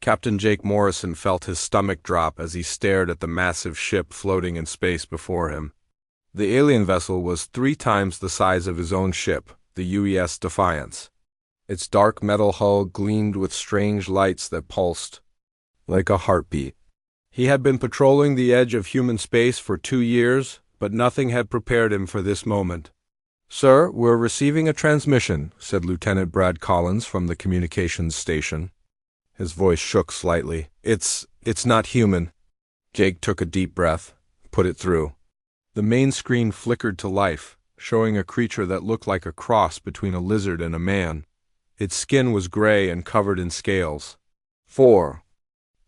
Captain Jake Morrison felt his stomach drop as he stared at the massive ship floating in space before him. The alien vessel was 3 times the size of his own ship, the UES Defiance. Its dark metal hull gleamed with strange lights that pulsed like a heartbeat. He had been patrolling the edge of human space for 2 years, but nothing had prepared him for this moment. "Sir, we're receiving a transmission," said Lieutenant Brad Collins from the communications station. His voice shook slightly. It's not human." Jake took a deep breath, put it through. The main screen flickered to life, showing a creature that looked like a cross between a lizard and a man. Its skin was gray and covered in scales. 4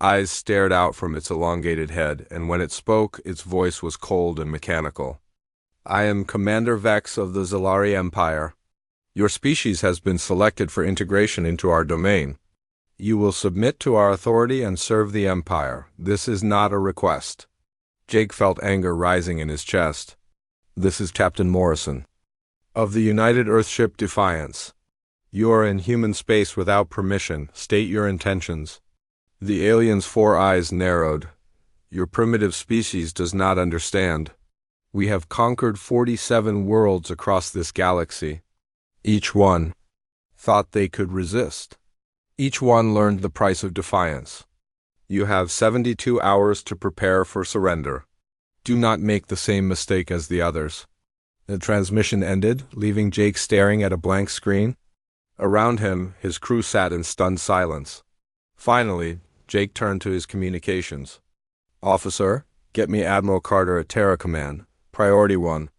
eyes stared out from its elongated head, and when it spoke, its voice was cold and mechanical. "I am Commander Vex of the Zalari Empire. Your species has been selected for integration into our domain. You will submit to our authority and serve the Empire. This is not a request." Jake felt anger rising in his chest. "This is Captain Morrison of the United Earthship Defiance. You are in human space without permission. State your intentions." The alien's 4 eyes narrowed. "Your primitive species does not understand. We have conquered 47 worlds across this galaxy. Each one thought they could resist. Each one learned the price of defiance. You have 72 hours to prepare for surrender. Do not make the same mistake as the others." The transmission ended, leaving Jake staring at a blank screen. Around him, his crew sat in stunned silence. Finally, Jake turned to his communications. "Officer, get me Admiral Carter at Terra Command. Priority 1.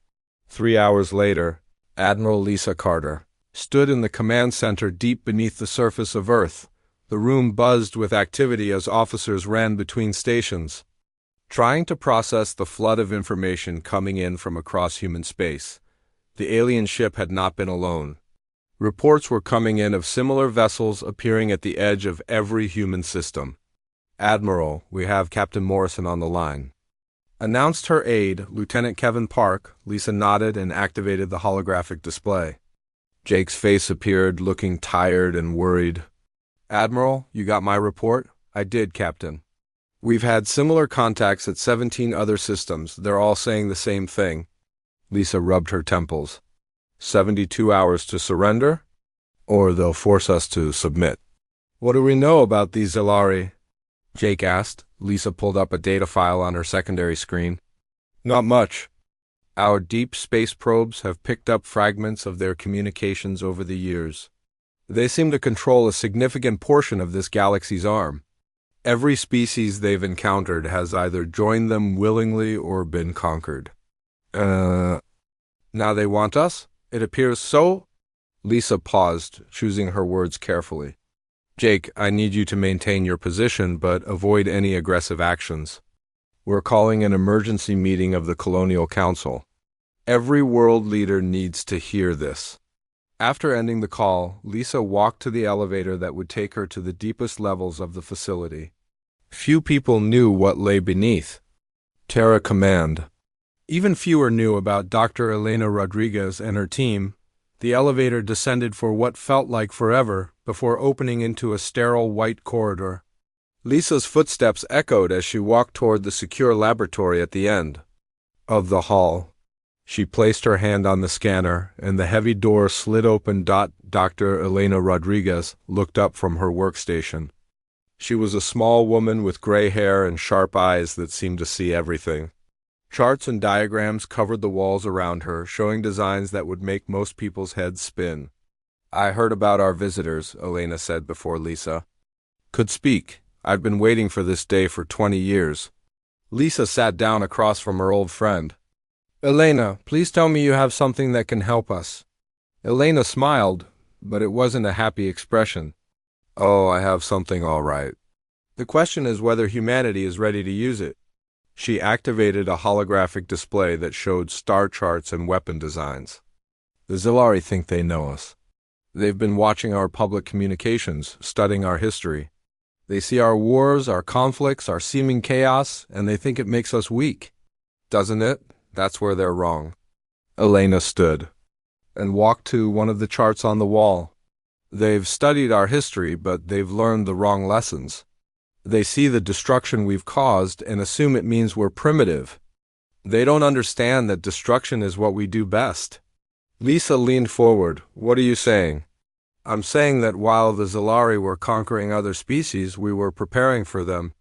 3 hours later, Admiral Lisa Carter stood in the command center deep beneath the surface of Earth. The room buzzed with activity as officers ran between stations, trying to process the flood of information coming in from across human space. The alien ship had not been alone. Reports were coming in of similar vessels appearing at the edge of every human system. "Admiral, we have Captain Morrison on the line," announced her aide, Lieutenant Kevin Park. Lisa nodded and activated the holographic display. Jake's face appeared, looking tired and worried. "Admiral, you got my report?" "I did, Captain. We've had similar contacts at 17 other systems. They're all saying the same thing." Lisa rubbed her temples. 72 hours to surrender? Or they'll force us to submit. "What do we know about these Zalari?" Jake asked. Lisa pulled up a data file on her secondary screen. "Not much. Our deep space probes have picked up fragments of their communications over the years. They seem to control a significant portion of this galaxy's arm. Every species they've encountered has either joined them willingly or been conquered." Now they want us? It appears so." Lisa paused, choosing her words carefully. "Jake, I need you to maintain your position, but avoid any aggressive actions. We're calling an emergency meeting of the Colonial Council. Every world leader needs to hear this." After ending the call, Lisa walked to the elevator that would take her to the deepest levels of the facility. Few people knew what lay beneath Terra Command. Even fewer knew about Dr. Elena Rodriguez and her team. The elevator descended for what felt like forever before opening into a sterile white corridor. Lisa's footsteps echoed as she walked toward the secure laboratory at the end of the hall. She placed her hand on the scanner, and the heavy door slid open. Dr. Elena Rodriguez looked up from her workstation. She was a small woman with gray hair and sharp eyes that seemed to see everything. Charts and diagrams covered the walls around her, showing designs that would make most people's heads spin. "I heard about our visitors," Elena said before Lisa could speak. "I've been waiting for this day for 20 years. Lisa sat down across from her old friend. "Elena, please tell me you have something that can help us." Elena smiled, but it wasn't a happy expression. "Oh, I have something all right. The question is whether humanity is ready to use it." She activated a holographic display that showed star charts and weapon designs. "The Zalari think they know us. They've been watching our public communications, studying our history. They see our wars, our conflicts, our seeming chaos, and they think it makes us weak. Doesn't it? That's where they're wrong." Elena stood and walked to one of the charts on the wall. "They've studied our history, but they've learned the wrong lessons. They see the destruction we've caused and assume it means we're primitive. They don't understand that destruction is what we do best. Lisa leaned forward. What are you saying? I'm saying that while the Zalari were conquering other species, we were preparing for them.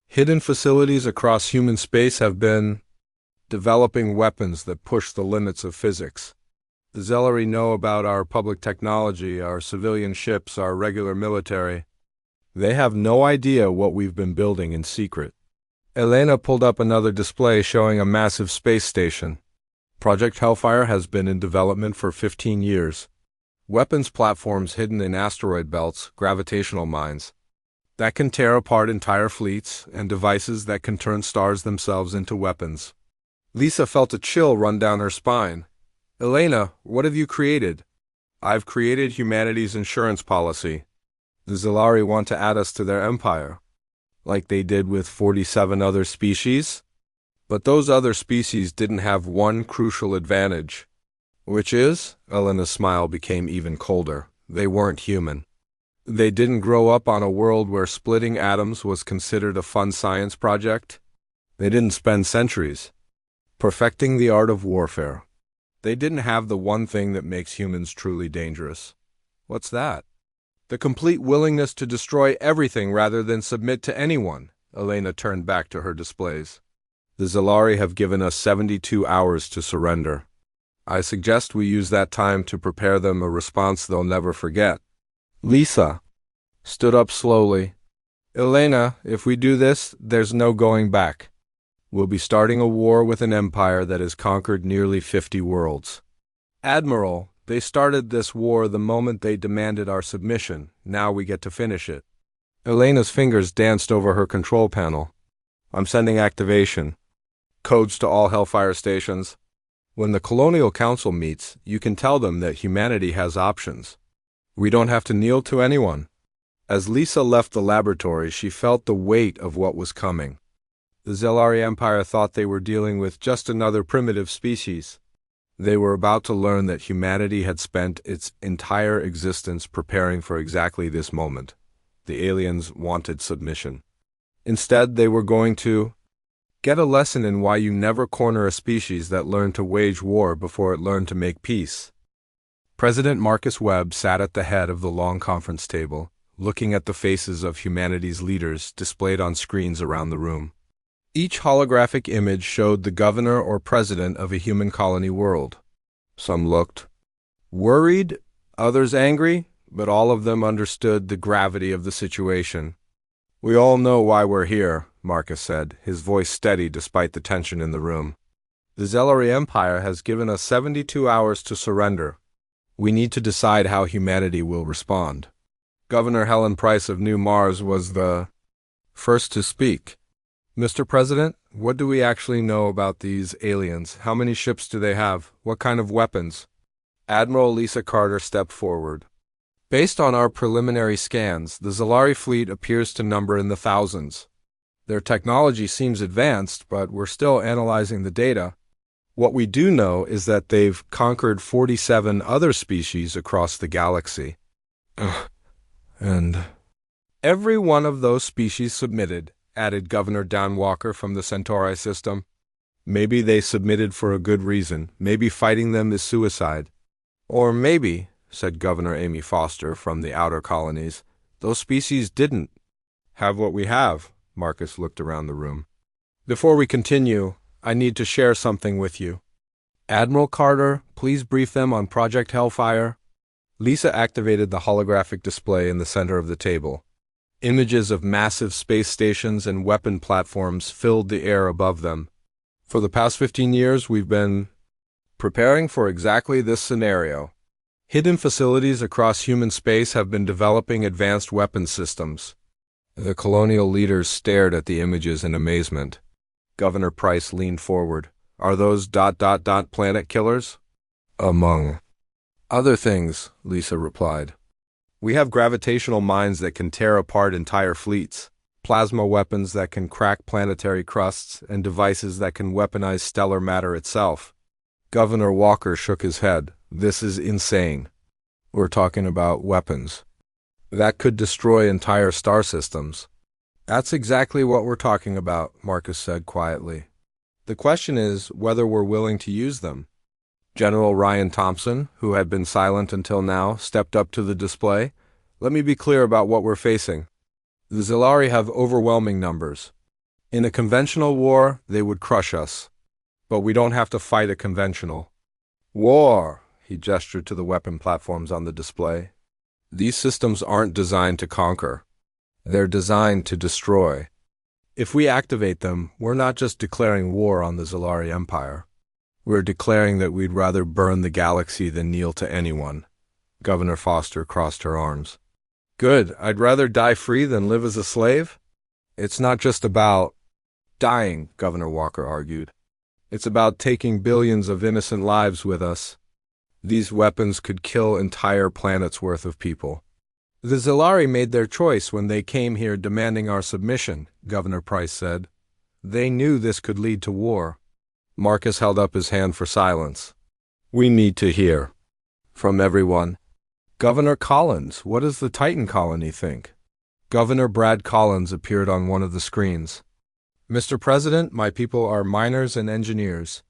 Hidden facilities across human space have been developing weapons that push the limits of physics. The Zalari know about our public technology, our civilian ships, our regular military. They have no idea what we've been building in secret. Elena pulled up another display showing a massive space station. Project Hellfire has been in development for 15 years. Weapons platforms hidden in asteroid belts, gravitational mines that can tear apart entire fleets, and devices that can turn stars themselves into weapons. Lisa felt a chill run down her spine. Elena, what have you created? I've created humanity's insurance policy. The Zalari want to add us to their empire, like they did with 47 other species. But those other species didn't have one crucial advantage. Which is? Elena's smile became even colder. They weren't human. They didn't grow up on a world where splitting atoms was considered a fun science project. They didn't spend centuries perfecting the art of warfare. They didn't have the one thing that makes humans truly dangerous. What's that? The complete willingness to destroy everything rather than submit to anyone. Elena turned back to her displays. The Zalari have given us 72 hours to surrender. I suggest we use that time to prepare them a response they'll never forget. Lisa stood up slowly. Elena, if we do this, there's no going back. We'll be starting a war with an empire that has conquered nearly 50 worlds. Admiral, they started this war the moment they demanded our submission. Now we get to finish it. Elena's fingers danced over her control panel. I'm sending activation. Codes to all Hellfire stations. When the Colonial Council meets, you can tell them that humanity has options. We don't have to kneel to anyone. As Lisa left the laboratory, she felt the weight of what was coming. The Zalari Empire thought they were dealing with just another primitive species. They were about to learn that humanity had spent its entire existence preparing for exactly this moment. The aliens wanted submission. Instead, they were going to get a lesson in why you never corner a species that learned to wage war before it learned to make peace. President Marcus Webb sat at the head of the long conference table, looking at the faces of humanity's leaders displayed on screens around the room. Each holographic image showed the governor or president of a human colony world. Some looked worried, others angry, but all of them understood the gravity of the situation. We all know why we're here, Marcus said, his voice steady despite the tension in the room. The Zalari Empire has given us 72 hours to surrender. We need to decide how humanity will respond. Governor Helen Price of New Mars was the first to speak. Mr. President, what do we actually know about these aliens? How many ships do they have? What kind of weapons? Admiral Lisa Carter stepped forward. Based on our preliminary scans, the Zalari fleet appears to number in the thousands. Their technology seems advanced, but we're still analyzing the data. What we do know is that they've conquered 47 other species across the galaxy. And every one of those species submitted, added Governor Dan Walker from the Centauri system. Maybe they submitted for a good reason. Maybe fighting them is suicide. Or maybe, said Governor Amy Foster from the outer colonies, those species didn't have what we have. Marcus looked around the room. Before we continue, I need to share something with you. Admiral Carter, please brief them on Project Hellfire. Lisa activated the holographic display in the center of the table. Images of massive space stations and weapon platforms filled the air above them. For the past 15 years, we've been preparing for exactly this scenario. Hidden facilities across human space have been developing advanced weapon systems. The colonial leaders stared at the images in amazement. Governor Price leaned forward. Are those ... planet killers? Among other things, Lisa replied. We have gravitational mines that can tear apart entire fleets, plasma weapons that can crack planetary crusts, and devices that can weaponize stellar matter itself. Governor Walker shook his head. This is insane. We're talking about weapons that could destroy entire star systems. That's exactly what we're talking about, Marcus said quietly. The question is whether we're willing to use them. General Ryan Thompson, who had been silent until now, stepped up to the display. Let me be clear about what we're facing. The Zilari have overwhelming numbers. In a conventional war, they would crush us. But we don't have to fight a conventional war. He gestured to the weapon platforms on the display. These systems aren't designed to conquer. They're designed to destroy. If we activate them, we're not just declaring war on the Zilari Empire. We're declaring that we'd rather burn the galaxy than kneel to anyone. Governor Foster crossed her arms. Good, I'd rather die free than live as a slave? It's not just about dying, Governor Walker argued. It's about taking billions of innocent lives with us. These weapons could kill entire planets' worth of people. The Zilari made their choice when they came here demanding our submission, Governor Price said. They knew this could lead to war. Marcus held up his hand for silence. We need to hear from everyone. Governor Collins, what does the Titan colony think? Governor Brad Collins appeared on one of the screens. Mr. President, my people are miners and engineers.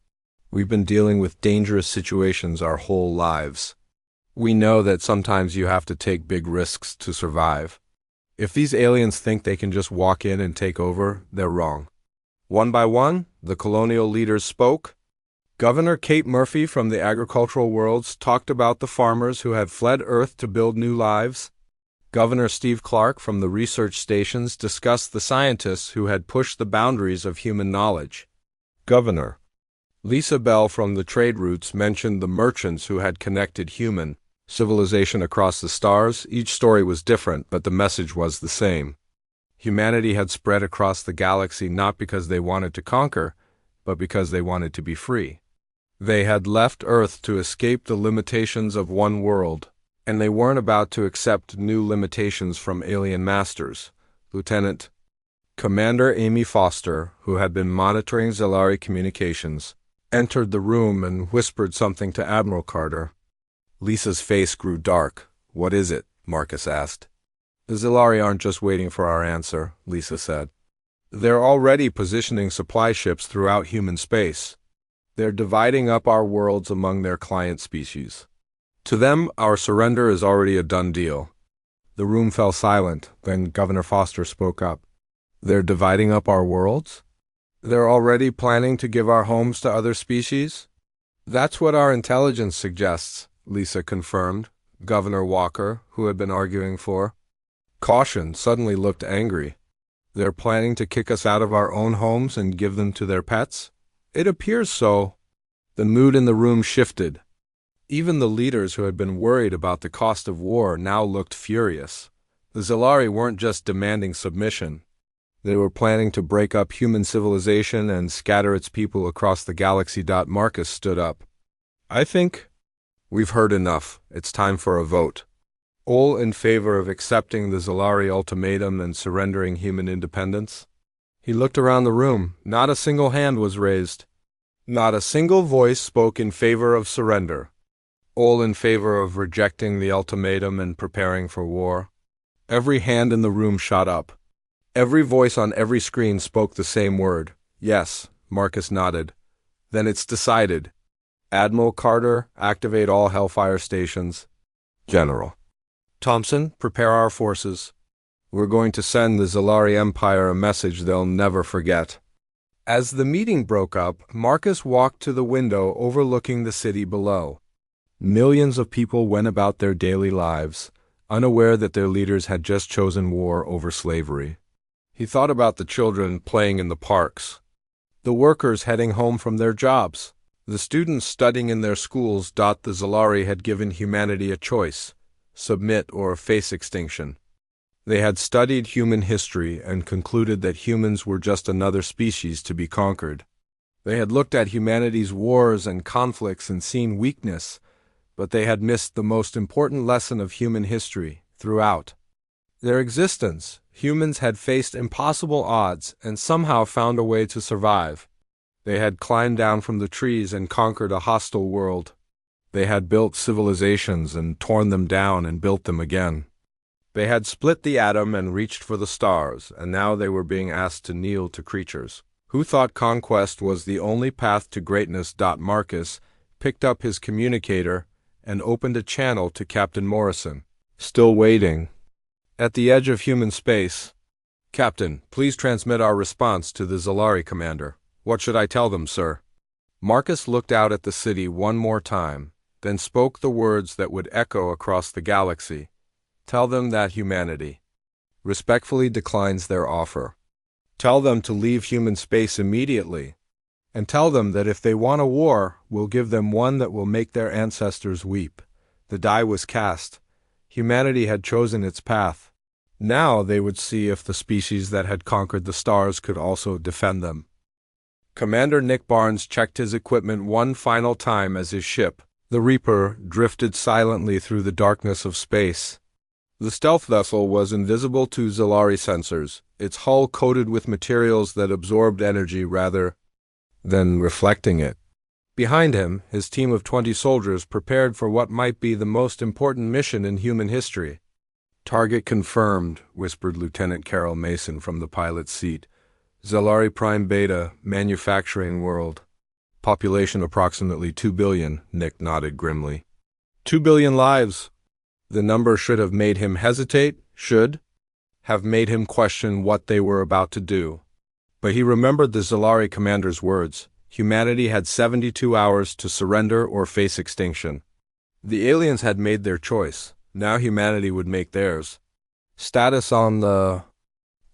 We've been dealing with dangerous situations our whole lives. We know that sometimes you have to take big risks to survive. If these aliens think they can just walk in and take over, they're wrong. One by one, the colonial leaders spoke. Governor Kate Murphy from the agricultural worlds talked about the farmers who had fled Earth to build new lives. Governor Steve Clark from the research stations discussed the scientists who had pushed the boundaries of human knowledge. Governor Lisa Bell from the trade routes mentioned the merchants who had connected human civilization across the stars. Each story was different, but the message was the same. Humanity had spread across the galaxy not because they wanted to conquer, but because they wanted to be free. They had left Earth to escape the limitations of one world, and they weren't about to accept new limitations from alien masters. Lieutenant Commander Amy Foster, who had been monitoring Zilari communications, entered the room and whispered something to Admiral Carter. Lisa's face grew dark. What is it? Marcus asked. The Zilari aren't just waiting for our answer, Lisa said. They're already positioning supply ships throughout human space. They're dividing up our worlds among their client species. To them, our surrender is already a done deal. The room fell silent, then Governor Foster spoke up. They're dividing up our worlds? They're already planning to give our homes to other species? That's what our intelligence suggests, Lisa confirmed. Governor Walker, who had been arguing for caution, suddenly looked angry. They're planning to kick us out of our own homes and give them to their pets? It appears so. The mood in the room shifted. Even the leaders who had been worried about the cost of war now looked furious. The Zilari weren't just demanding submission. They were planning to break up human civilization and scatter its people across the galaxy. Marcus stood up. I think we've heard enough. It's time for a vote. All in favor of accepting the Zilari ultimatum and surrendering human independence? He looked around the room. Not a single hand was raised. Not a single voice spoke in favor of surrender. All in favor of rejecting the ultimatum and preparing for war? Every hand in the room shot up. Every voice on every screen spoke the same word. Yes, Marcus nodded. Then it's decided. Admiral Carter, activate all Hellfire stations. General Thompson, prepare our forces. We're going to send the Zilari Empire a message they'll never forget. As the meeting broke up, Marcus walked to the window overlooking the city below. Millions of people went about their daily lives, unaware that their leaders had just chosen war over slavery. He thought about the children playing in the parks, the workers heading home from their jobs, the students studying in their schools. The Zilari had given humanity a choice: submit or face extinction. They had studied human history and concluded that humans were just another species to be conquered. They had looked at humanity's wars and conflicts and seen weakness, but they had missed the most important lesson of human history throughout their existence. Humans had faced impossible odds and somehow found a way to survive. They had climbed down from the trees and conquered a hostile world. They had built civilizations and torn them down and built them again. They had split the atom and reached for the stars, and now they were being asked to kneel to creatures who thought conquest was the only path to greatness. Marcus picked up his communicator and opened a channel to Captain Morrison. Still waiting. At the edge of human space. Captain, please transmit our response to the Zalari commander. What should I tell them, sir? Marcus looked out at the city one more time, then spoke the words that would echo across the galaxy. Tell them that humanity respectfully declines their offer. Tell them to leave human space immediately. And tell them that if they want a war, we'll give them one that will make their ancestors weep. The die was cast. Humanity had chosen its path. Now they would see if the species that had conquered the stars could also defend them. Commander Nick Barnes checked his equipment one final time as his ship, the Reaper, drifted silently through the darkness of space. The stealth vessel was invisible to Zalari sensors, its hull coated with materials that absorbed energy rather than reflecting it. Behind him, his team of 20 soldiers prepared for what might be the most important mission in human history. Target confirmed, whispered Lieutenant Carol Mason from the pilot's seat. Zalari Prime Beta, manufacturing world. Population approximately 2 billion, Nick nodded grimly. 2 billion lives. The number should have made him hesitate, should have made him question what they were about to do. But he remembered the Zalari commander's words. Humanity had 72 hours to surrender or face extinction. The aliens had made their choice. Now humanity would make theirs. Status on the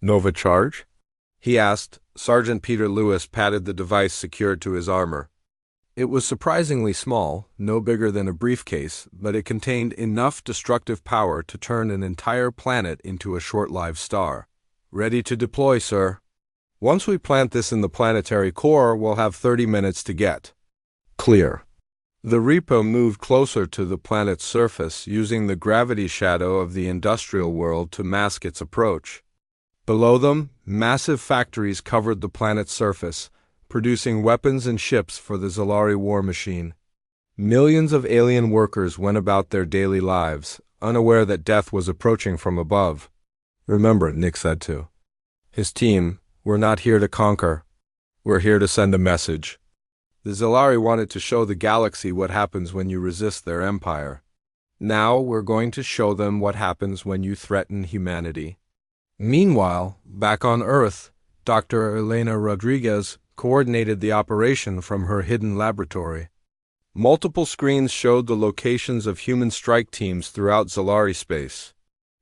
Nova charge? He asked. Sergeant Peter Lewis patted the device secured to his armor. It was surprisingly small, no bigger than a briefcase, but it contained enough destructive power to turn an entire planet into a short-lived star. Ready to deploy, sir. Once we plant this in the planetary core, we'll have 30 minutes to get clear. The Reaper moved closer to the planet's surface, using the gravity shadow of the industrial world to mask its approach. Below them, massive factories covered the planet's surface, producing weapons and ships for the Zalari war machine. Millions of alien workers went about their daily lives, unaware that death was approaching from above. Remember, Nick said to his team, we're not here to conquer. We're here to send a message. The Zalari wanted to show the galaxy what happens when you resist their empire. Now we're going to show them what happens when you threaten humanity. Meanwhile, back on Earth, Dr. Elena Rodriguez coordinated the operation from her hidden laboratory. Multiple screens showed the locations of human strike teams throughout Zalari space.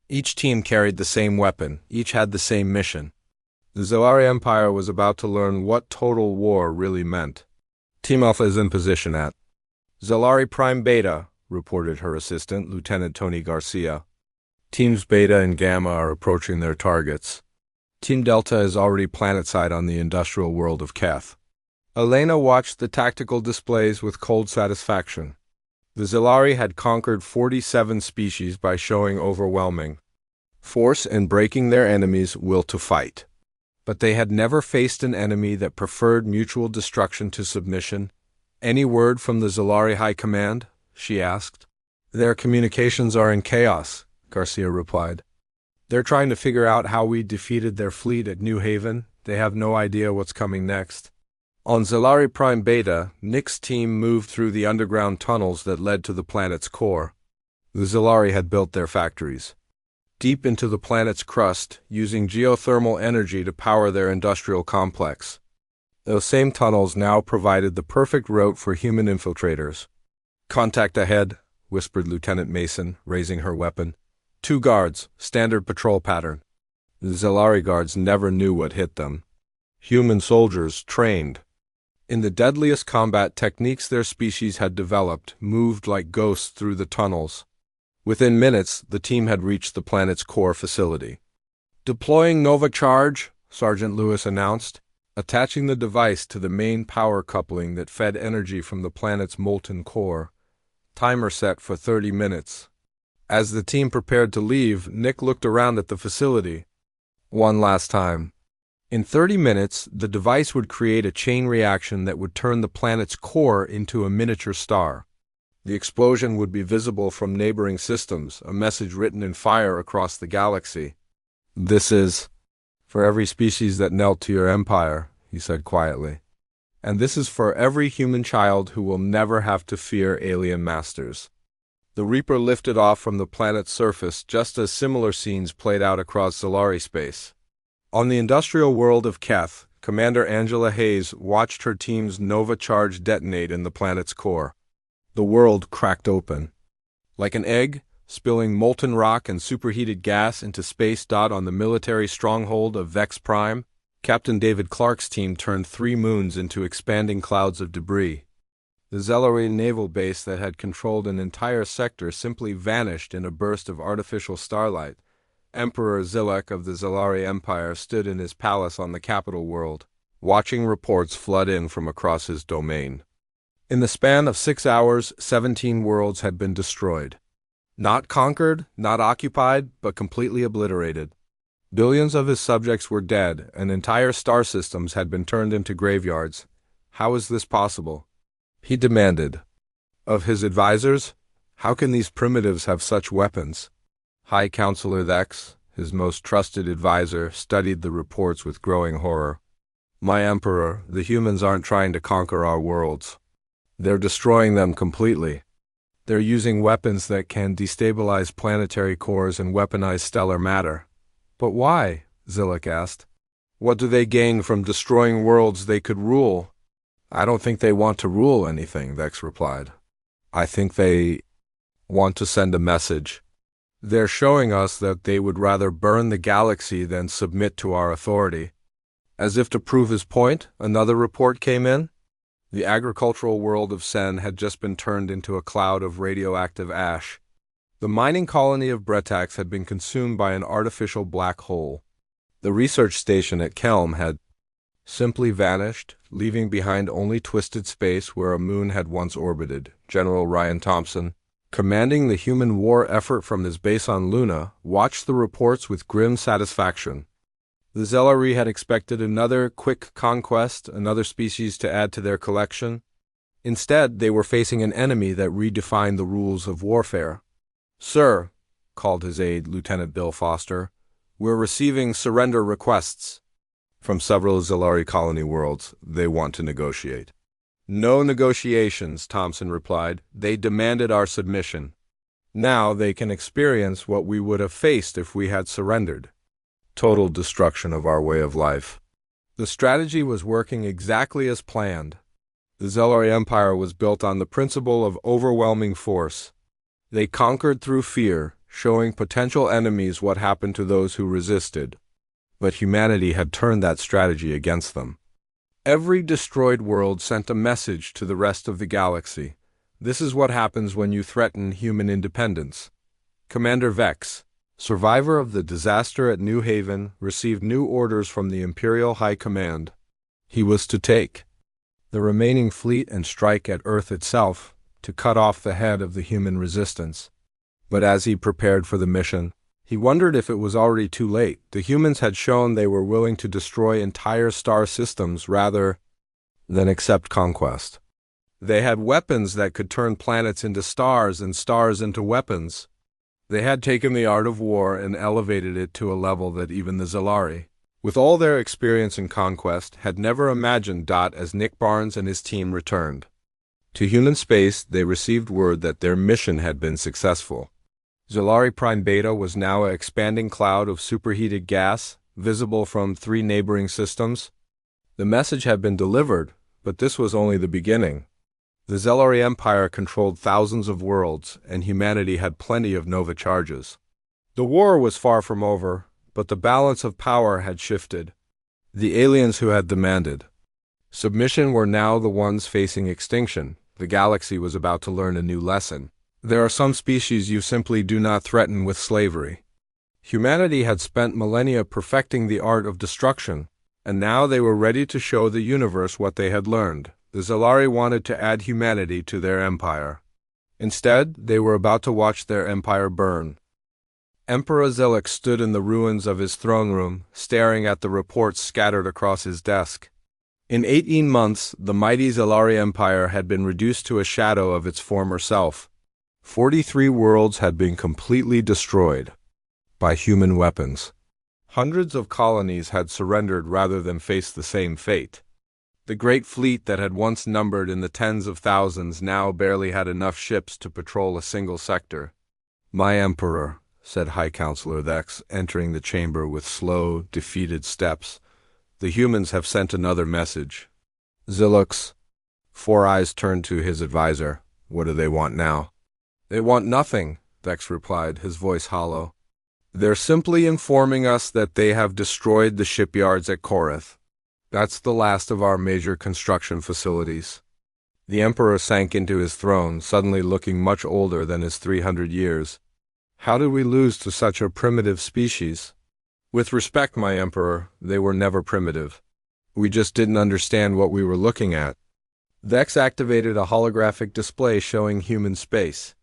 Each team carried the same weapon, each had the same mission. The Zalari Empire was about to learn what total war really meant. Team Alpha is in position at Zalari Prime Beta, reported her assistant, Lieutenant Tony Garcia. Teams Beta and Gamma are approaching their targets. Team Delta is already planetside on the industrial world of Keth. Elena watched the tactical displays with cold satisfaction. The Zalari had conquered 47 species by showing overwhelming force and breaking their enemies' will to fight. But they had never faced an enemy that preferred mutual destruction to submission. Any word from the Zalari High Command? She asked. Their communications are in chaos, Garcia replied. They're trying to figure out how we defeated their fleet at New Haven. They have no idea what's coming next. On Zalari Prime Beta, Nick's team moved through the underground tunnels that led to the planet's core. The Zalari had built their factories deep into the planet's crust, using geothermal energy to power their industrial complex. Those same tunnels now provided the perfect route for human infiltrators. Contact ahead, whispered Lieutenant Mason, raising her weapon. 2 guards, standard patrol pattern. The Zalari guards never knew what hit them. Human soldiers, trained in the deadliest combat techniques their species had developed, moved like ghosts through the tunnels. Within minutes, the team had reached the planet's core facility. Deploying Nova Charge, Sergeant Lewis announced, attaching the device to the main power coupling that fed energy from the planet's molten core. Timer set for 30 minutes. As the team prepared to leave, Nick looked around at the facility. One last time. In 30 minutes, the device would create a chain reaction that would turn the planet's core into a miniature star. The explosion would be visible from neighboring systems, a message written in fire across the galaxy. "This is for every species that knelt to your empire," he said quietly. "And this is for every human child who will never have to fear alien masters." The Reaper lifted off from the planet's surface just as similar scenes played out across Zalari space. On the industrial world of Keth, Commander Angela Hayes watched her team's Nova charge detonate in the planet's core. The world cracked open. Like an egg, spilling molten rock and superheated gas into space. On the military stronghold of Vex Prime, Captain David Clark's team turned 3 moons into expanding clouds of debris. The Zalari naval base that had controlled an entire sector simply vanished in a burst of artificial starlight. Emperor Zilek of the Zalari Empire stood in his palace on the capital world, watching reports flood in from across his domain. In the span of 6 hours, 17 worlds had been destroyed. Not conquered, not occupied, but completely obliterated. Billions of his subjects were dead, and entire star systems had been turned into graveyards. How is this possible? He demanded. Of his advisors, how can these primitives have such weapons? High Counselor Vex, his most trusted advisor, studied the reports with growing horror. "My Emperor, the humans aren't trying to conquer our worlds. They're destroying them completely. They're using weapons that can destabilize planetary cores and weaponize stellar matter." "But why?" Zilek asked. "What do they gain from destroying worlds they could rule?" "I don't think they want to rule anything," Vex replied. "I think they want to send a message. They're showing us that they would rather burn the galaxy than submit to our authority." As if to prove his point, another report came in. The agricultural world of Sen had just been turned into a cloud of radioactive ash. The mining colony of Bretax had been consumed by an artificial black hole. The research station at Kelm had simply vanished, leaving behind only twisted space where a moon had once orbited. General Ryan Thompson, commanding the human war effort from his base on Luna, watched the reports with grim satisfaction. The Zalari had expected another quick conquest, another species to add to their collection. Instead, they were facing an enemy that redefined the rules of warfare. "Sir," called his aide, Lieutenant Bill Foster, "we're receiving surrender requests." "From several Zalari colony worlds, they want to negotiate." "No negotiations," Thompson replied. "They demanded our submission. Now they can experience what we would have faced if we had surrendered. Total destruction of our way of life." The strategy was working exactly as planned. The Zalari Empire was built on the principle of overwhelming force. They conquered through fear, showing potential enemies what happened to those who resisted. But humanity had turned that strategy against them. Every destroyed world sent a message to the rest of the galaxy. This is what happens when you threaten human independence. Commander Vex, survivor of the disaster at New Haven, received new orders from the Imperial High Command. He was to take the remaining fleet and strike at Earth itself to cut off the head of the human resistance. But as he prepared for the mission, he wondered if it was already too late. The humans had shown they were willing to destroy entire star systems rather than accept conquest. They had weapons that could turn planets into stars and stars into weapons. They had taken the art of war and elevated it to a level that even the Zalari, with all their experience in conquest, had never imagined. As Nick Barnes and his team returned to human space, they received word that their mission had been successful. Zalari Prime Beta was now an expanding cloud of superheated gas, visible from 3 neighboring systems. The message had been delivered, but this was only the beginning. The Zalari Empire controlled thousands of worlds, and humanity had plenty of Nova charges. The war was far from over, but the balance of power had shifted. The aliens who had demanded submission were now the ones facing extinction. The galaxy was about to learn a new lesson. There are some species you simply do not threaten with slavery. Humanity had spent millennia perfecting the art of destruction, and now they were ready to show the universe what they had learned. The Zalari wanted to add humanity to their empire. Instead, they were about to watch their empire burn. Emperor Zilek stood in the ruins of his throne room, staring at the reports scattered across his desk. In 18 months, the mighty Zalari Empire had been reduced to a shadow of its former self. 43 worlds had been completely destroyed by human weapons. Hundreds of colonies had surrendered rather than face the same fate. The great fleet that had once numbered in the tens of thousands now barely had enough ships to patrol a single sector. "My Emperor," said High Counselor Thex, entering the chamber with slow, defeated steps, "the humans have sent another message." "Zilux." Four Eyes turned to his advisor. "What do they want now?" "They want nothing," Thex replied, his voice hollow. "They're simply informing us that they have destroyed the shipyards at Korath. That's the last of our major construction facilities." The Emperor sank into his throne, suddenly looking much older than his 300 years. "How did we lose to such a primitive species?" "With respect, my Emperor, they were never primitive. We just didn't understand what we were looking at." Vex activated a holographic display showing human space.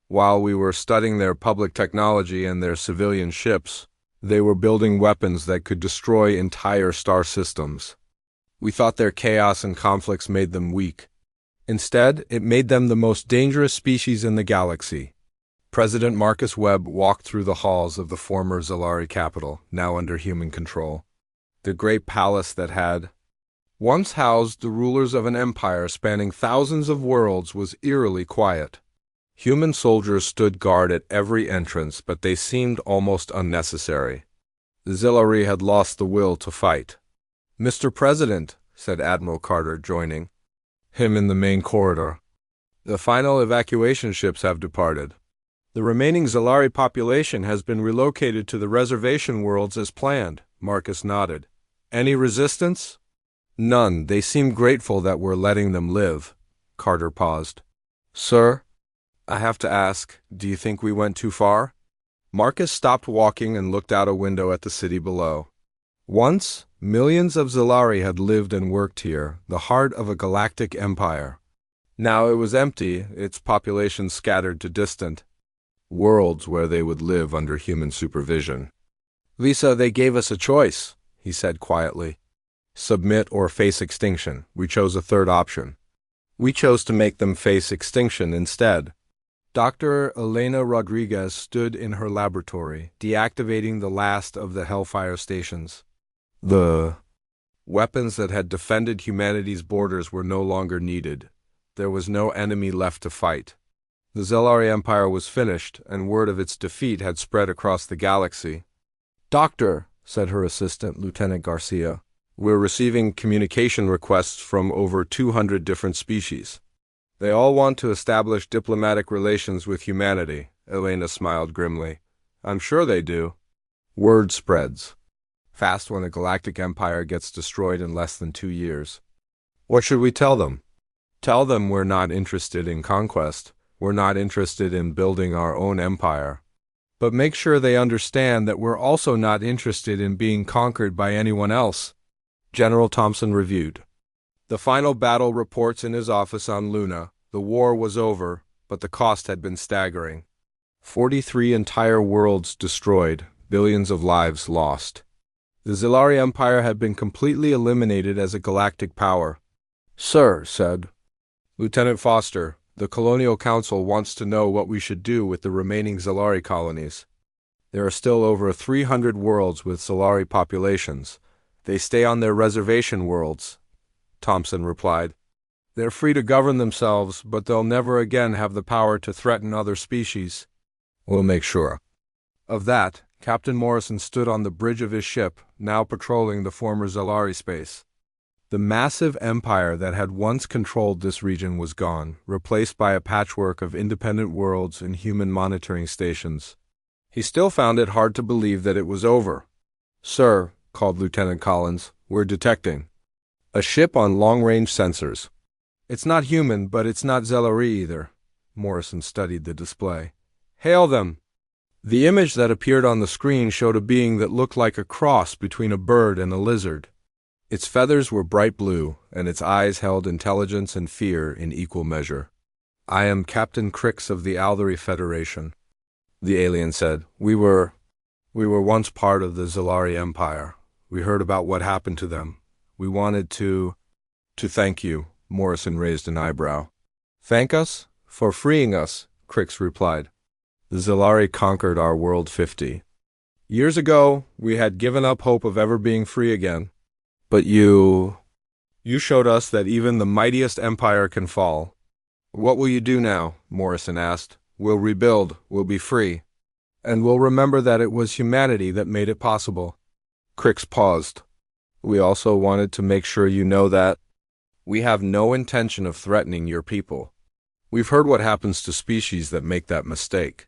"While we were studying their public technology and their civilian ships, they were building weapons that could destroy entire star systems. We thought their chaos and conflicts made them weak. Instead, it made them the most dangerous species in the galaxy." President Marcus Webb walked through the halls of the former Zalari capital, now under human control. The great palace that had once housed the rulers of an empire spanning thousands of worlds was eerily quiet. Human soldiers stood guard at every entrance, but they seemed almost unnecessary. The Zilari had lost the will to fight. "Mr. President," said Admiral Carter, joining him in the main corridor, "the final evacuation ships have departed. The remaining Zalari population has been relocated to the reservation worlds as planned." Marcus nodded. "Any resistance?" "None. They seem grateful that we're letting them live." Carter paused. "Sir, I have to ask, do you think we went too far?" Marcus stopped walking and looked out a window at the city below. Once, millions of Zalari had lived and worked here, the heart of a galactic empire. Now it was empty, its population scattered to distant worlds where they would live under human supervision. "Lisa, they gave us a choice," he said quietly. "Submit or face extinction. We chose a third option. We chose to make them face extinction instead." Dr. Elena Rodriguez stood in her laboratory, deactivating the last of the Hellfire stations. The weapons that had defended humanity's borders were no longer needed. There was no enemy left to fight. The Zalari Empire was finished, and word of its defeat had spread across the galaxy. "Doctor," said her assistant, Lieutenant Garcia, "we're receiving communication requests from over 200 different species. They all want to establish diplomatic relations with humanity." Elena smiled grimly. "I'm sure they do." "Word spreads fast when a galactic empire gets destroyed in less than 2 years." "What should we tell them?" "Tell them we're not interested in conquest. We're not interested in building our own empire. But make sure they understand that we're also not interested in being conquered by anyone else." General Thompson reviewed the final battle reports in his office on Luna. The war was over, but the cost had been staggering. 43 entire worlds destroyed, billions of lives lost. The Zalari Empire had been completely eliminated as a galactic power. "Sir," said Lieutenant Foster, "the Colonial Council wants to know what we should do with the remaining Zalari colonies. There are still over 300 worlds with Zalari populations. They stay on their reservation worlds." Thompson replied. "They're free to govern themselves, but they'll never again have the power to threaten other species." "We'll make sure of that." Captain Morrison stood on the bridge of his ship, now patrolling the former Zalari space. The massive empire that had once controlled this region was gone, replaced by a patchwork of independent worlds and human monitoring stations. He still found it hard to believe that it was over. "Sir," called Lieutenant Collins, "we're detecting a ship on long-range sensors. It's not human, but it's not Zalari either." Morrison studied the display. "Hail them." The image that appeared on the screen showed a being that looked like a cross between a bird and a lizard. Its feathers were bright blue, and its eyes held intelligence and fear in equal measure. "I am Captain Crix of the Aldari Federation," the alien said. We were once part of the Zalari Empire. We heard about what happened to them. We wanted to To thank you, Morrison raised an eyebrow. Thank us? For freeing us, Crix replied. The Zilari conquered our world 50 years ago. We had given up hope of ever being free again. But you showed us that even the mightiest empire can fall. What will you do now? Morrison asked. We'll rebuild, we'll be free. And we'll remember that it was humanity that made it possible. Crix paused. We also wanted to make sure you know that we have no intention of threatening your people. We've heard what happens to species that make that mistake.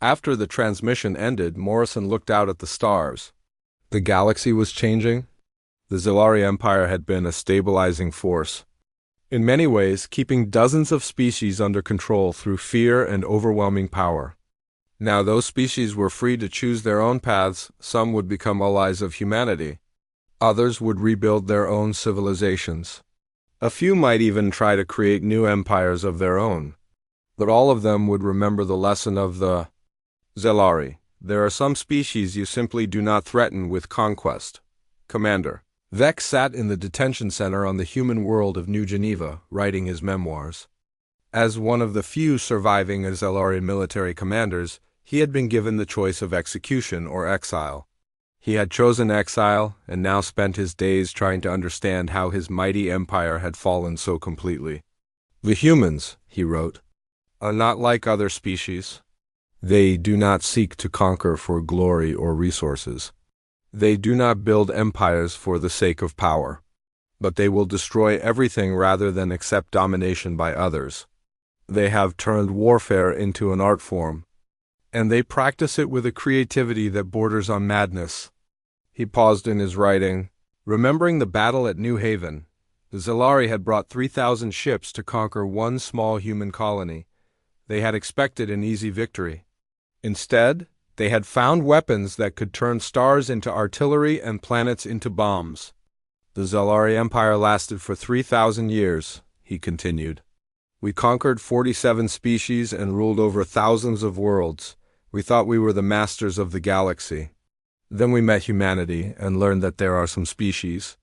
After the transmission ended, Morrison looked out at the stars. The galaxy was changing. The Zilari Empire had been a stabilizing force, in many ways keeping dozens of species under control through fear and overwhelming power. Now those species were free to choose their own paths. Some would become allies of humanity. Others would rebuild their own civilizations. A few might even try to create new empires of their own. But all of them would remember the lesson of the Zilari. There are some species you simply do not threaten with conquest. Commander. Vex sat in the detention center on the human world of New Geneva, writing his memoirs. As one of the few surviving Zilari military commanders, he had been given the choice of execution or exile. He had chosen exile, and now spent his days trying to understand how his mighty empire had fallen so completely. The humans, he wrote, are not like other species. They do not seek to conquer for glory or resources. They do not build empires for the sake of power. But they will destroy everything rather than accept domination by others. They have turned warfare into an art form, and they practice it with a creativity that borders on madness. He paused in his writing. Remembering the battle at New Haven, the Zilari had brought 3,000 ships to conquer one small human colony. They had expected an easy victory. Instead, they had found weapons that could turn stars into artillery and planets into bombs. The Zilari Empire lasted for 3,000 years, he continued. We conquered 47 species and ruled over thousands of worlds. We thought we were the masters of the galaxy. Then we met humanity and learned that there are some species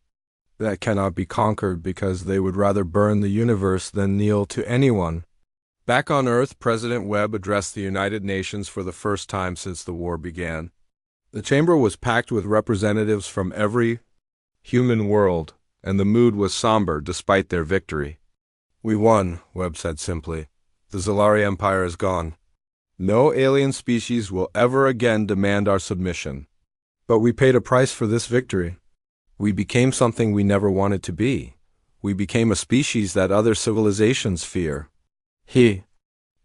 that cannot be conquered because they would rather burn the universe than kneel to anyone. Back on Earth, President Webb addressed the United Nations for the first time since the war began. The chamber was packed with representatives from every human world, and the mood was somber despite their victory. We won, Webb said simply. The Zilari Empire is gone. No alien species will ever again demand our submission. But we paid a price for this victory. We became something we never wanted to be. We became a species that other civilizations fear. He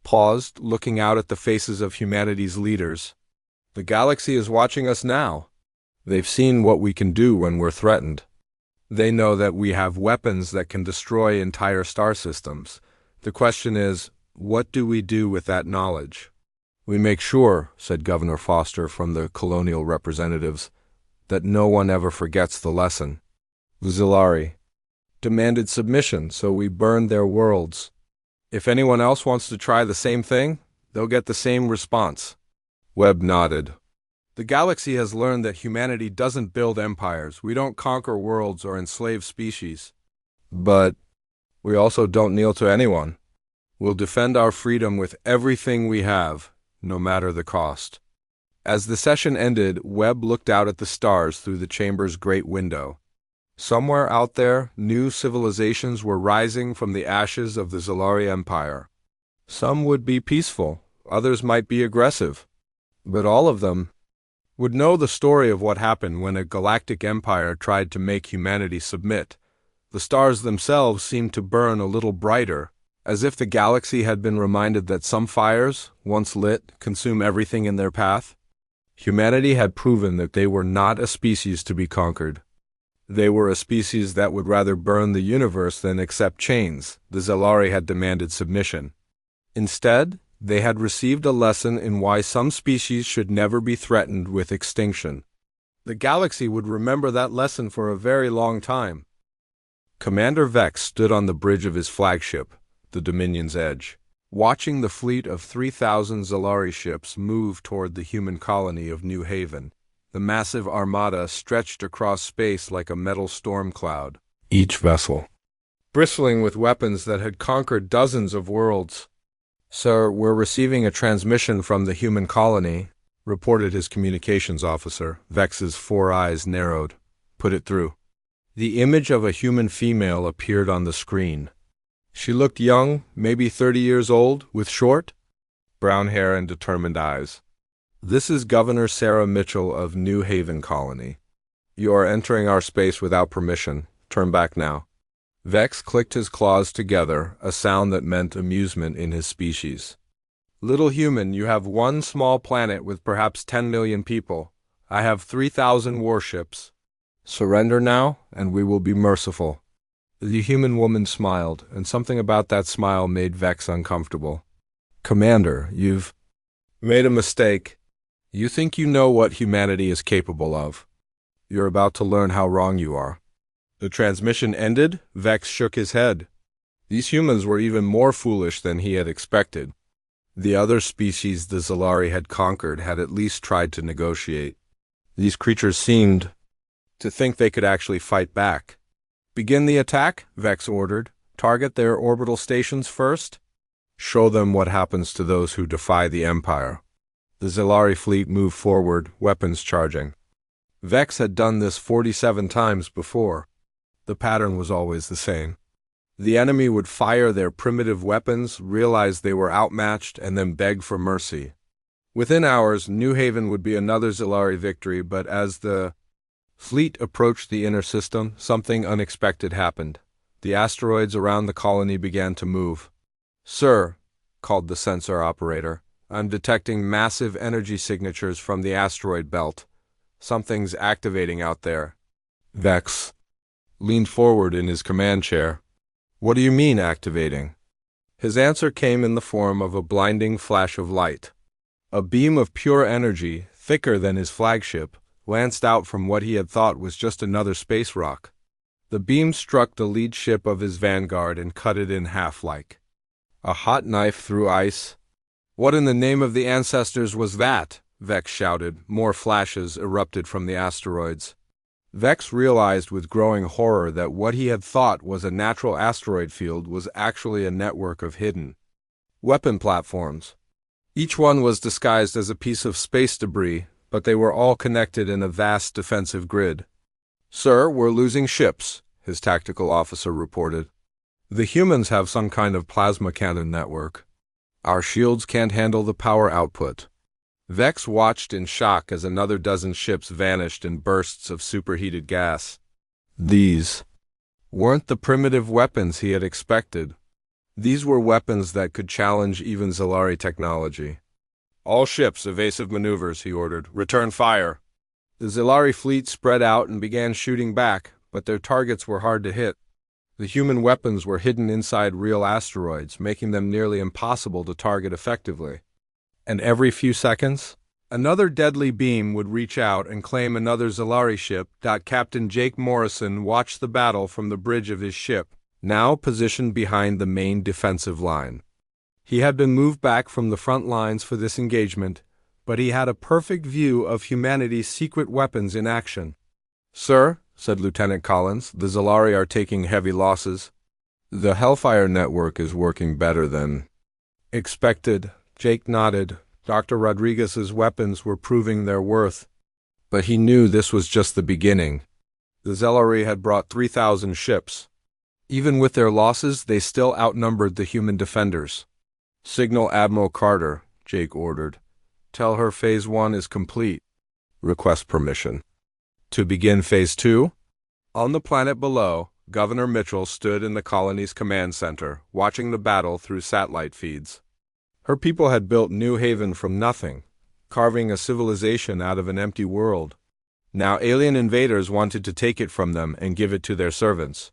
paused, looking out at the faces of humanity's leaders. The galaxy is watching us now. They've seen what we can do when we're threatened. They know that we have weapons that can destroy entire star systems. The question is, what do we do with that knowledge? We make sure, said Governor Foster from the colonial representatives, that no one ever forgets the lesson. The Zilari demanded submission, so we burned their worlds. If anyone else wants to try the same thing, they'll get the same response. Webb nodded. The galaxy has learned that humanity doesn't build empires. We don't conquer worlds or enslave species. But we also don't kneel to anyone. We'll defend our freedom with everything we have, no matter the cost. As the session ended, Webb looked out at the stars through the chamber's great window. Somewhere out there, new civilizations were rising from the ashes of the Zilari Empire. Some would be peaceful, others might be aggressive, but all of them would know the story of what happened when a galactic empire tried to make humanity submit. The stars themselves seemed to burn a little brighter, as if the galaxy had been reminded that some fires, once lit, consume everything in their path. Humanity had proven that they were not a species to be conquered. They were a species that would rather burn the universe than accept chains. The Zilari had demanded submission. Instead, they had received a lesson in why some species should never be threatened with extinction. The galaxy would remember that lesson for a very long time. Commander Vex stood on the bridge of his flagship, the Dominion's Edge, watching the fleet of 3,000 Zilari ships move toward the human colony of New Haven. The massive armada stretched across space like a metal storm cloud. Each vessel bristling with weapons that had conquered dozens of worlds. "Sir, we're receiving a transmission from the human colony," reported his communications officer. Vex's 4 eyes narrowed. "Put it through." The image of a human female appeared on the screen. She looked young, maybe 30 years old, with short, brown hair and determined eyes. "This is Governor Sarah Mitchell of New Haven Colony. You are entering our space without permission. Turn back now." Vex clicked his claws together, a sound that meant amusement in his species. "Little human, you have one small planet with perhaps 10 million people. I have 3,000 warships. Surrender now, and we will be merciful." The human woman smiled, and something about that smile made Vex uncomfortable. "Commander, you've made a mistake. You think you know what humanity is capable of. You're about to learn how wrong you are." The transmission ended. Vex shook his head. These humans were even more foolish than he had expected. The other species the Zalari had conquered had at least tried to negotiate. These creatures seemed to think they could actually fight back. "Begin the attack," Vex ordered. "Target their orbital stations first. Show them what happens to those who defy the Empire." The Zalari fleet moved forward, weapons charging. Vex had done this 47 times before. The pattern was always the same. The enemy would fire their primitive weapons, realize they were outmatched, and then beg for mercy. Within hours, New Haven would be another Zalari victory, but as the fleet approached the inner system, something unexpected happened. The asteroids around the colony began to move. "Sir," called the sensor operator, "I'm detecting massive energy signatures from the asteroid belt. Something's activating out there." Vex leaned forward in his command chair. "What do you mean, activating?" His answer came in the form of a blinding flash of light. A beam of pure energy, thicker than his flagship, lanced out from what he had thought was just another space rock. The beam struck the lead ship of his vanguard and cut it in half like a hot knife through ice. "What in the name of the ancestors was that?" Vex shouted. More flashes erupted from the asteroids. Vex realized with growing horror that what he had thought was a natural asteroid field was actually a network of hidden weapon platforms. Each one was disguised as a piece of space debris, but they were all connected in a vast defensive grid. "Sir, we're losing ships," his tactical officer reported. "The humans have some kind of plasma cannon network. Our shields can't handle the power output." Vex watched in shock as another dozen ships vanished in bursts of superheated gas. These weren't the primitive weapons he had expected. These were weapons that could challenge even Zalari technology. "All ships, evasive maneuvers," he ordered. "Return fire." The Zalari fleet spread out and began shooting back, but their targets were hard to hit. The human weapons were hidden inside real asteroids, making them nearly impossible to target effectively. And every few seconds, another deadly beam would reach out and claim another Zalari ship. Captain Jake Morrison watched the battle from the bridge of his ship, now positioned behind the main defensive line. He had been moved back from the front lines for this engagement, but he had a perfect view of humanity's secret weapons in action. "Sir," said Lieutenant Collins, "the Zalari are taking heavy losses." "The Hellfire network is working better than expected." Jake nodded. Dr. Rodriguez's weapons were proving their worth. But he knew this was just the beginning. The Zalari had brought 3,000 ships. Even with their losses, they still outnumbered the human defenders. "Signal Admiral Carter," Jake ordered. "Tell her Phase 1 is complete. Request permission to begin Phase 2? On the planet below, Governor Mitchell stood in the colony's command center, watching the battle through satellite feeds. Her people had built New Haven from nothing, carving a civilization out of an empty world. Now alien invaders wanted to take it from them and give it to their servants.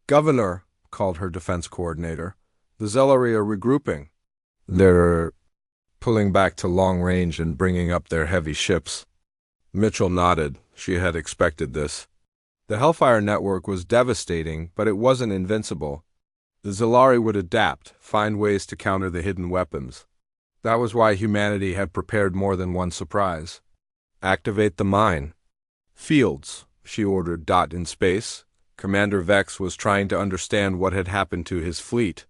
"Governor," called her defense coordinator, "the Zalari are regrouping. They're pulling back to long range and bringing up their heavy ships." Mitchell nodded. She had expected this. The Hellfire network was devastating, but it wasn't invincible. The Zalari would adapt, find ways to counter the hidden weapons. That was why humanity had prepared more than one surprise. "Activate the mine fields," she ordered. "In space, Commander Vex was trying to understand what had happened to his fleet.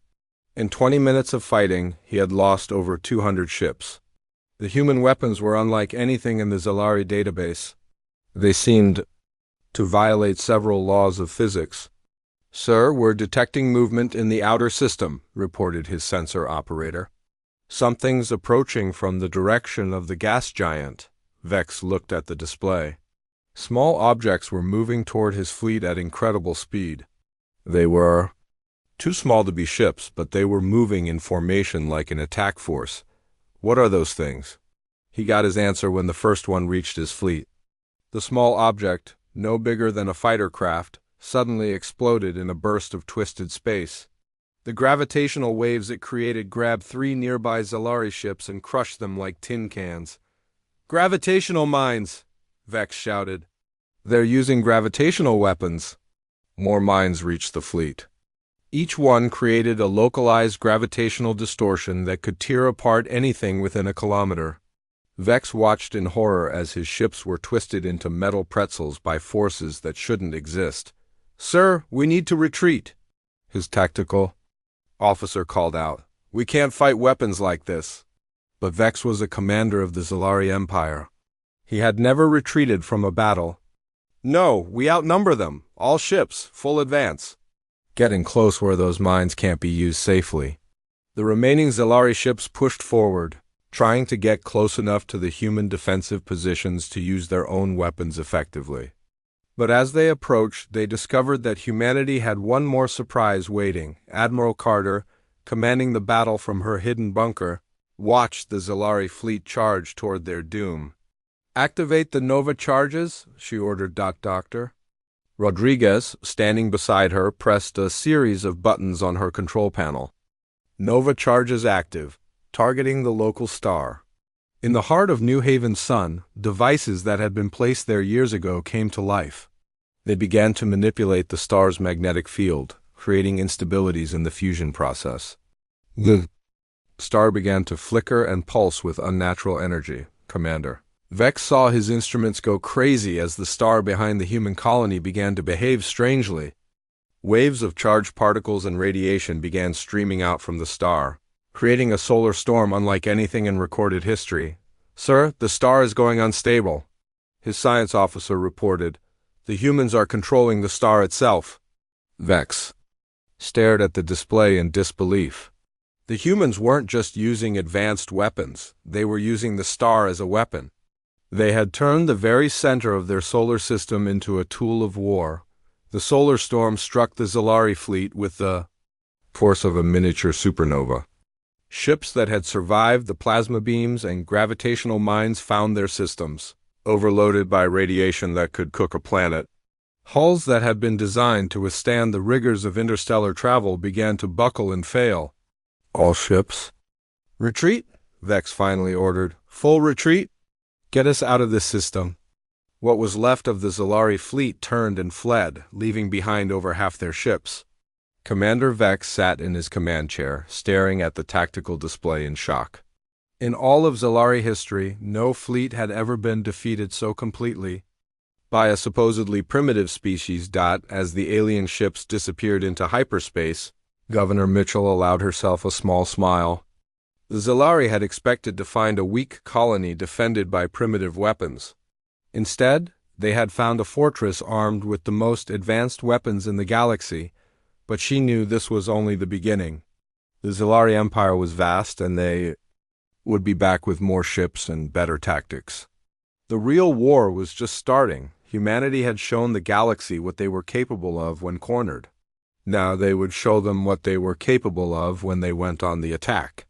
In 20 minutes of fighting, he had lost over 200 ships. The human weapons were unlike anything in the Zalari database. They seemed to violate several laws of physics. "Sir, we're detecting movement in the outer system," reported his sensor operator. "Something's approaching from the direction of the gas giant." Vex looked at the display. Small objects were moving toward his fleet at incredible speed. They were too small to be ships, but they were moving in formation like an attack force. "What are those things?" He got his answer when the first one reached his fleet. The small object, no bigger than a fighter craft, suddenly exploded in a burst of twisted space. The gravitational waves it created grabbed 3 nearby Zalari ships and crushed them like tin cans. "Gravitational mines!" Vex shouted. "They're using gravitational weapons." More mines reached the fleet. Each one created a localized gravitational distortion that could tear apart anything within a kilometer. Vex watched in horror as his ships were twisted into metal pretzels by forces that shouldn't exist. "Sir, we need to retreat," his tactical officer called out. "We can't fight weapons like this." But Vex was a commander of the Zalari Empire. He had never retreated from a battle. "No, we outnumber them. All ships, full advance." Getting close where those mines can't be used safely. The remaining Zalari ships pushed forward, trying to get close enough to the human defensive positions to use their own weapons effectively. But as they approached, they discovered that humanity had one more surprise waiting. Admiral Carter, commanding the battle from her hidden bunker, watched the Zalari fleet charge toward their doom. "Activate the Nova charges," she ordered Doctor. Rodriguez, standing beside her, pressed a series of buttons on her control panel. "Nova charges active, targeting the local star." In the heart of New Haven's sun, devices that had been placed there years ago came to life. They began to manipulate the star's magnetic field, creating instabilities in the fusion process. The star began to flicker and pulse with unnatural energy. Commander Vex saw his instruments go crazy as the star behind the human colony began to behave strangely. Waves of charged particles and radiation began streaming out from the star, creating a solar storm unlike anything in recorded history. "Sir, the star is going unstable," his science officer reported. "The humans are controlling the star itself." Vex stared at the display in disbelief. The humans weren't just using advanced weapons, they were using the star as a weapon. They had turned the very center of their solar system into a tool of war. The solar storm struck the Zalari fleet with the force of a miniature supernova. Ships that had survived the plasma beams and gravitational mines found their systems overloaded by radiation that could cook a planet. Hulls that had been designed to withstand the rigors of interstellar travel began to buckle and fail. "All ships, retreat," Vex finally ordered. "Full retreat. Get us out of this system." What was left of the Zalari fleet turned and fled, leaving behind over half their ships. Commander Vex sat in his command chair, staring at the tactical display in shock. In all of Zalari history, no fleet had ever been defeated so completely by a supposedly primitive species. As the alien ships disappeared into hyperspace, Governor Mitchell allowed herself a small smile. The Zalari had expected to find a weak colony defended by primitive weapons. Instead, they had found a fortress armed with the most advanced weapons in the galaxy, but she knew this was only the beginning. The Zalari Empire was vast, and they would be back with more ships and better tactics. The real war was just starting. Humanity had shown the galaxy what they were capable of when cornered. Now they would show them what they were capable of when they went on the attack.